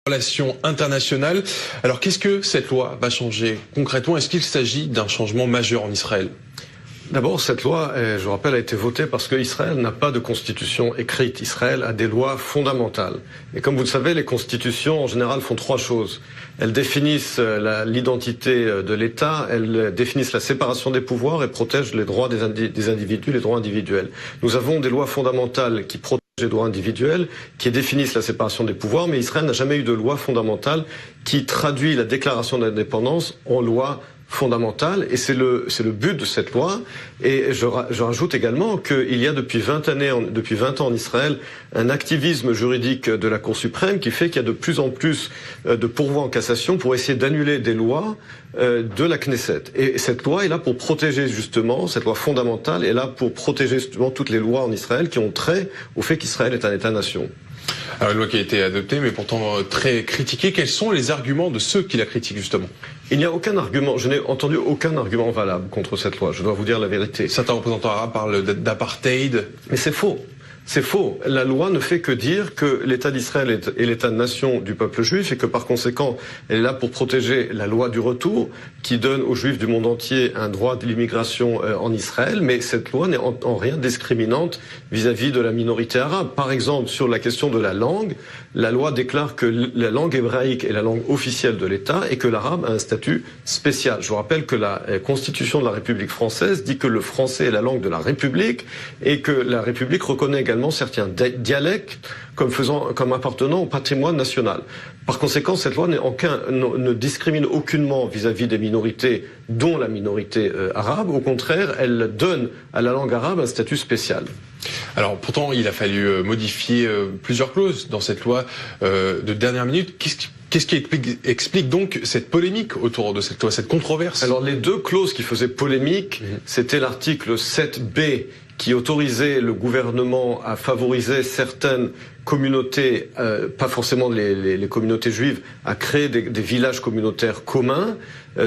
Relations internationales. Alors qu'est-ce que cette loi va changer concrètement? Est-ce qu'il s'agit d'un changement majeur en Israël? D'abord, cette loi, je vous rappelle, a été votée parce qu'Israël n'a pas de constitution écrite. Israël a des lois fondamentales. Et comme vous le savez, les constitutions, en général, font trois choses. Elles définissent l'identité de l'État, elles définissent la séparation des pouvoirs et protègent les droits des individus, les droits individuels. Nous avons des lois fondamentales qui protègent les droits individuels, qui définissent la séparation des pouvoirs, mais Israël n'a jamais eu de loi fondamentale qui traduit la déclaration d'indépendance en loi fondamentale, et c'est le but de cette loi. Et je rajoute également qu'il y a depuis 20 ans en Israël un activisme juridique de la Cour suprême qui fait qu'il y a de plus en plus de pourvois en cassation pour essayer d'annuler des lois de la Knesset. Et cette loi est là pour protéger justement, cette loi fondamentale est là pour protéger justement toutes les lois en Israël qui ont trait au fait qu'Israël est un État-nation. Alors une loi qui a été adoptée mais pourtant très critiquée. Quels sont les arguments de ceux qui la critiquent justement? Il n'y a aucun argument, je n'ai entendu aucun argument valable contre cette loi, je dois vous dire la vérité. Certains représentants arabes parlent d'apartheid. Mais c'est faux. C'est faux. La loi ne fait que dire que l'État d'Israël est l'État-nation du peuple juif et que par conséquent, elle est là pour protéger la loi du retour qui donne aux juifs du monde entier un droit de l'immigration en Israël. Mais cette loi n'est en rien discriminante vis-à-vis de la minorité arabe. Par exemple, sur la question de la langue, la loi déclare que la langue hébraïque est la langue officielle de l'État et que l'arabe a un statut spécial. Je vous rappelle que la Constitution de la République française dit que le français est la langue de la République et que la République reconnaît également certains dialectes comme appartenant au patrimoine national. Par conséquent, cette loi ne discrimine aucunement vis-à-vis des minorités, dont la minorité arabe. Au contraire, elle donne à la langue arabe un statut spécial. Alors pourtant, il a fallu modifier plusieurs clauses dans cette loi de dernière minute. Qu'est-ce qui explique donc cette polémique autour de cette loi, cette controverse? Alors les deux clauses qui faisaient polémique, c'était l'article 7b qui autorisait le gouvernement à favoriser certaines communautés, pas forcément les communautés juives, à créer des villages communautaires communs.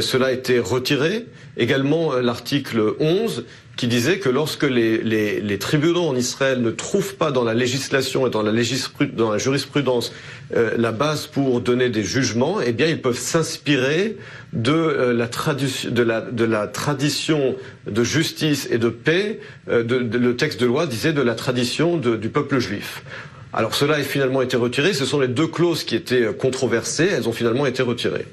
Cela a été retiré. Également l'article 11 qui disait que lorsque les tribunaux en Israël ne trouvent pas dans la législation et dans la jurisprudence la base pour donner des jugements, eh bien ils peuvent s'inspirer de la tradition de justice et de paix. Le texte de loi disait de la tradition du peuple juif. Alors cela a finalement été retiré. Ce sont les deux clauses qui étaient controversées. Elles ont finalement été retirées.